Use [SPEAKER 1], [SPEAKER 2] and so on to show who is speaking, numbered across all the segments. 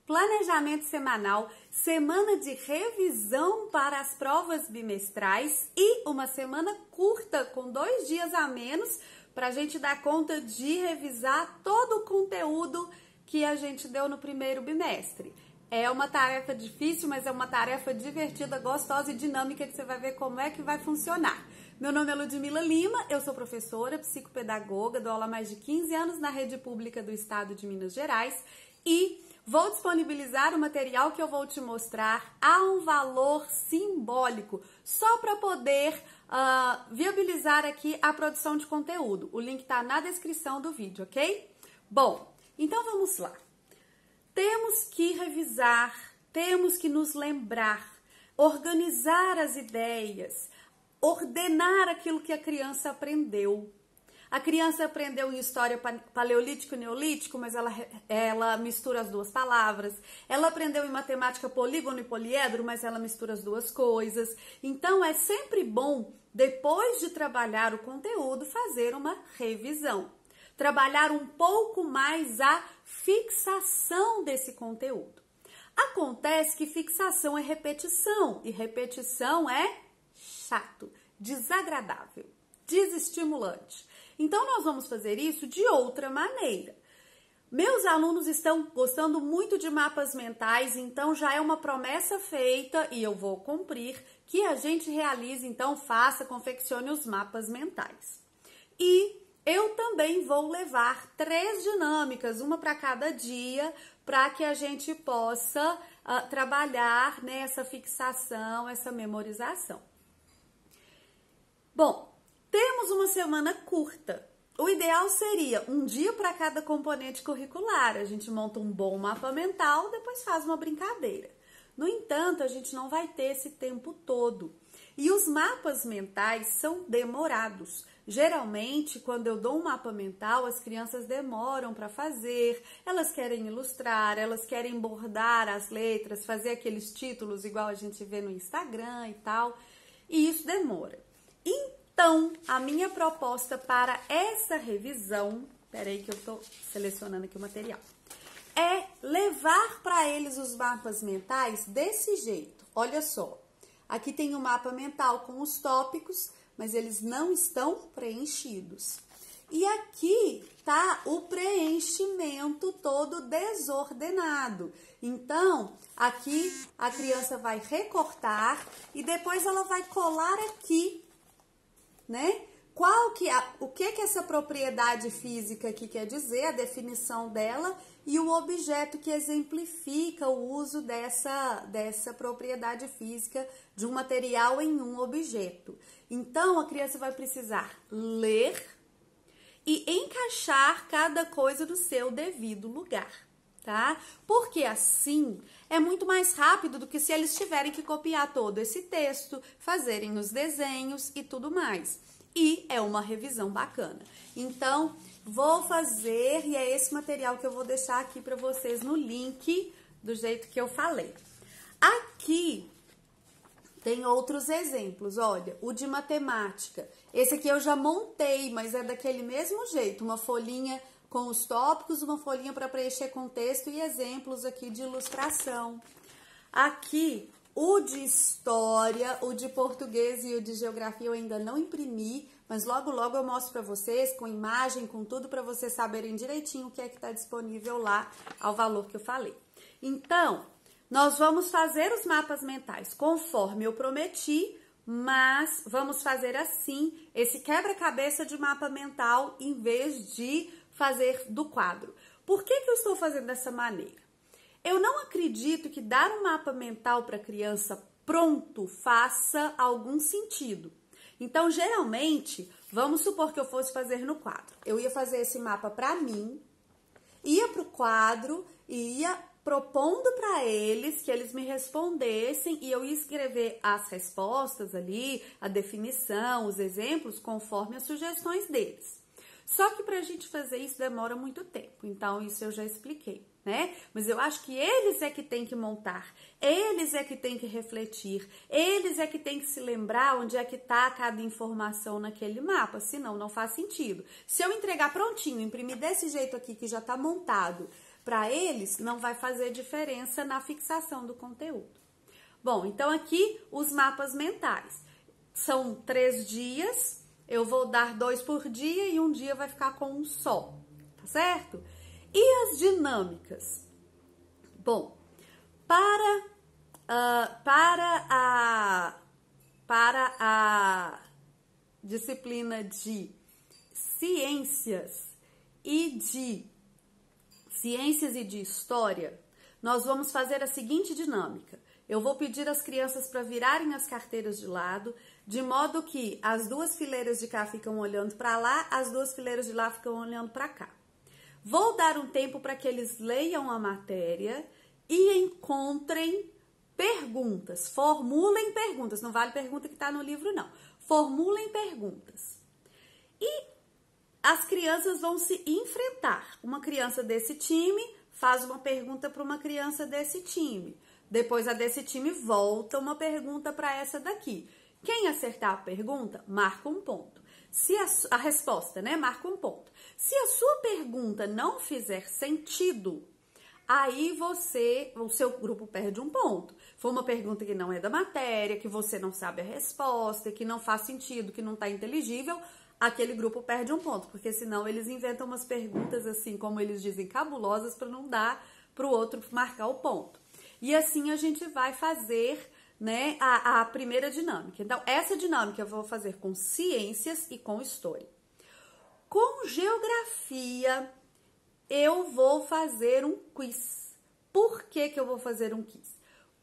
[SPEAKER 1] planejamento semanal, semana de revisão para as provas bimestrais e uma semana curta com 2 dias a menos para a gente dar conta de revisar todo o conteúdo que a gente deu no primeiro bimestre. É uma tarefa difícil, mas é uma tarefa divertida, gostosa e dinâmica que você vai ver como é que vai funcionar. Meu nome é Ludmila Lima, eu sou professora, psicopedagoga, dou aula há mais de 15 anos na rede pública do estado de Minas Gerais e vou disponibilizar o material que eu vou te mostrar a um valor simbólico, só para poder viabilizar aqui a produção de conteúdo. O link está na descrição do vídeo, ok? Bom, então vamos lá. Temos que revisar, temos que nos lembrar, organizar as ideias, ordenar aquilo que a criança aprendeu. A criança aprendeu em história paleolítico e neolítico, mas ela mistura as duas palavras. Ela aprendeu em matemática polígono e poliedro, mas ela mistura as duas coisas. Então, é sempre bom, depois de trabalhar o conteúdo, fazer uma revisão. Trabalhar um pouco mais a fixação desse conteúdo. Acontece que fixação é repetição, e repetição é chato, desagradável, desestimulante. Então, nós vamos fazer isso de outra maneira. Meus alunos estão gostando muito de mapas mentais, então já é uma promessa feita e eu vou cumprir que a gente realize, então faça, confeccione os mapas mentais. E eu também vou levar 3 dinâmicas, uma para cada dia, para que a gente possa trabalhar nessa fixação, essa memorização. Bom, temos uma semana curta. O ideal seria um dia para cada componente curricular. A gente monta um bom mapa mental, depois faz uma brincadeira. No entanto, a gente não vai ter esse tempo todo. E os mapas mentais são demorados. Geralmente, quando eu dou um mapa mental, as crianças demoram para fazer, elas querem ilustrar, elas querem bordar as letras, fazer aqueles títulos igual a gente vê no Instagram e tal, e isso demora. Então, a minha proposta para essa revisão, peraí que eu estou selecionando aqui o material, é levar para eles os mapas mentais desse jeito. Olha só, aqui tem o mapa mental com os tópicos, mas eles não estão preenchidos. E aqui tá o preenchimento todo desordenado. Então, aqui a criança vai recortar e depois ela vai colar aqui, né? O que essa propriedade física aqui quer dizer, a definição dela e o objeto que exemplifica o uso dessa propriedade física de um material em um objeto. Então, a criança vai precisar ler e encaixar cada coisa no seu devido lugar, tá? Porque assim é muito mais rápido do que se eles tiverem que copiar todo esse texto, fazerem os desenhos e tudo mais. E é uma revisão bacana. Então, vou fazer, e é esse material que eu vou deixar aqui para vocês no link, do jeito que eu falei. Aqui tem outros exemplos, olha, o de matemática. Esse aqui eu já montei, mas é daquele mesmo jeito, uma folhinha com os tópicos, uma folhinha para preencher com texto e exemplos aqui de ilustração. Aqui, o de história, o de português e o de geografia eu ainda não imprimi, mas logo logo eu mostro para vocês, com imagem, com tudo, para vocês saberem direitinho o que é que está disponível lá, ao valor que eu falei. Então, nós vamos fazer os mapas mentais conforme eu prometi, mas vamos fazer assim, esse quebra-cabeça de mapa mental, em vez de fazer do quadro. Por que eu estou fazendo dessa maneira? Eu não acredito que dar um mapa mental para a criança pronto faça algum sentido. Então, geralmente, vamos supor que eu fosse fazer no quadro. Eu ia fazer esse mapa para mim, ia para o quadro e ia propondo para eles que eles me respondessem e eu ia escrever as respostas ali, a definição, os exemplos, conforme as sugestões deles. Só que para a gente fazer isso demora muito tempo, então isso eu já expliquei, né? Mas eu acho que eles é que tem que montar, eles é que tem que refletir, eles é que tem que se lembrar onde é que tá cada informação naquele mapa, senão não faz sentido. Se eu entregar prontinho, imprimir desse jeito aqui que já tá montado, para eles não vai fazer diferença na fixação do conteúdo. Bom, então aqui os mapas mentais. São 3 dias, eu vou dar 2 por dia e um dia vai ficar com um só, tá certo? E as dinâmicas? Bom, para a disciplina de ciências e de história, nós vamos fazer a seguinte dinâmica. Eu vou pedir às crianças para virarem as carteiras de lado, de modo que as 2 fileiras de cá ficam olhando para lá, as 2 fileiras de lá ficam olhando para cá. Vou dar um tempo para que eles leiam a matéria e encontrem perguntas, formulem perguntas, não vale pergunta que está no livro não, formulem perguntas. E as crianças vão se enfrentar, uma criança desse time faz uma pergunta para uma criança desse time, depois a desse time volta uma pergunta para essa daqui. Quem acertar a pergunta, marca um ponto. Se a resposta, né, marca um ponto. Se a sua pergunta não fizer sentido, aí o seu grupo perde um ponto. Foi uma pergunta que não é da matéria, que você não sabe a resposta, que não faz sentido, que não está inteligível, aquele grupo perde um ponto, porque senão eles inventam umas perguntas assim, como eles dizem, cabulosas, para não dar para o outro marcar o ponto. E assim a gente vai fazer, né, a primeira dinâmica. Então, essa dinâmica eu vou fazer com ciências e com história. Com geografia, eu vou fazer um quiz. Por que eu vou fazer um quiz?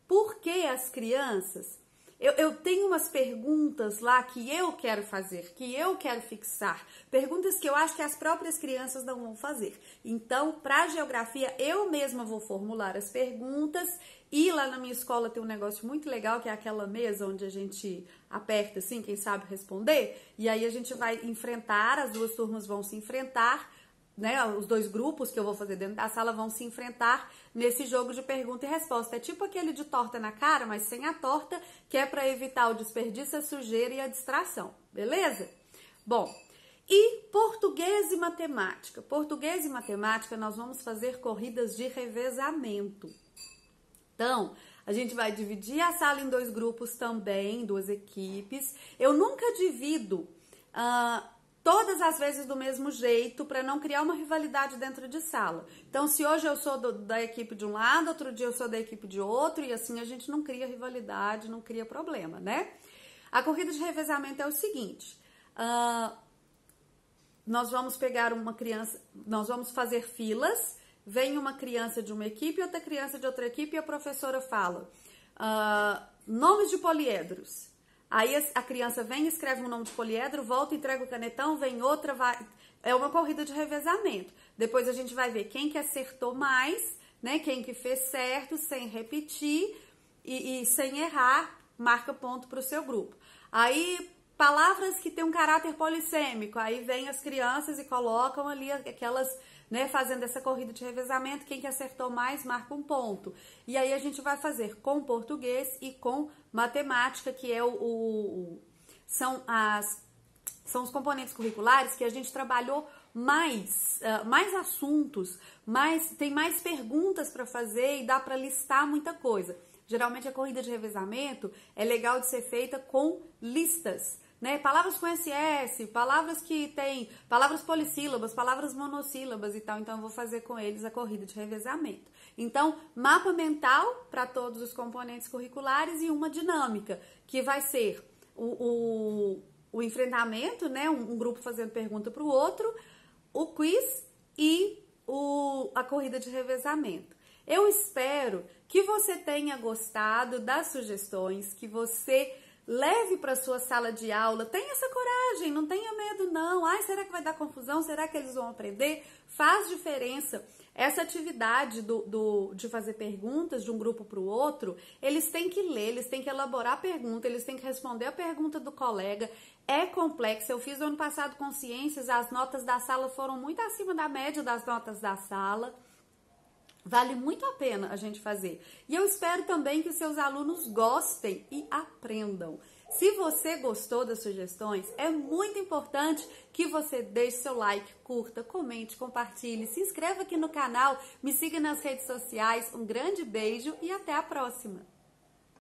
[SPEAKER 1] Porque as crianças, eu tenho umas perguntas lá que eu quero fazer, que eu quero fixar. Perguntas que eu acho que as próprias crianças não vão fazer. Então, para geografia, eu mesma vou formular as perguntas. E lá na minha escola tem um negócio muito legal, que é aquela mesa onde a gente aperta assim, quem sabe responder. E aí a gente vai enfrentar, as 2 turmas vão se enfrentar, né? Os 2 grupos que eu vou fazer dentro da sala vão se enfrentar nesse jogo de pergunta e resposta. É tipo aquele de torta na cara, mas sem a torta, que é para evitar o desperdício, a sujeira e a distração, beleza? Bom, e português e matemática. Português e matemática nós vamos fazer corridas de revezamento. Então, a gente vai dividir a sala em 2 grupos também, 2 equipes. Eu nunca divido todas as vezes do mesmo jeito para não criar uma rivalidade dentro de sala. Então, se hoje eu sou da equipe de um lado, outro dia eu sou da equipe de outro, e assim a gente não cria rivalidade, não cria problema, né? A corrida de revezamento é o seguinte, nós vamos pegar uma criança, nós vamos fazer filas. Vem uma criança de uma equipe e outra criança de outra equipe e a professora fala nomes de poliedros. Aí a criança vem, escreve um nome de poliedro, volta, entrega o canetão, vem outra, vai... É uma corrida de revezamento. Depois a gente vai ver quem que acertou mais, né? Quem que fez certo, sem repetir e sem errar, marca ponto para o seu grupo. Aí, palavras que têm um caráter polissêmico, aí vem as crianças e colocam ali aquelas... Né, fazendo essa corrida de revezamento, quem que acertou mais marca um ponto. E aí a gente vai fazer com português e com matemática, que é são os componentes curriculares que a gente trabalhou mais assuntos, tem mais perguntas para fazer e dá para listar muita coisa. Geralmente a corrida de revezamento é legal de ser feita com listas, né? Palavras com SS, palavras que tem, palavras polissílabas, palavras monossílabas e tal. Então, eu vou fazer com eles a corrida de revezamento. Então, mapa mental para todos os componentes curriculares e uma dinâmica, que vai ser o enfrentamento, né? Um grupo fazendo pergunta para o outro, o quiz e a corrida de revezamento. Eu espero que você tenha gostado das sugestões, que você leve para sua sala de aula, tenha essa coragem, não tenha medo não. Ai, será que vai dar confusão? Será que eles vão aprender? Faz diferença. Essa atividade de fazer perguntas de um grupo para o outro, eles têm que ler, eles têm que elaborar a pergunta, eles têm que responder a pergunta do colega. É complexa. Eu fiz o ano passado com ciências, as notas da sala foram muito acima da média das notas da sala. Vale muito a pena a gente fazer. E eu espero também que os seus alunos gostem e aprendam. Se você gostou das sugestões, é muito importante que você deixe seu like, curta, comente, compartilhe, se inscreva aqui no canal, me siga nas redes sociais. Um grande beijo e até a próxima!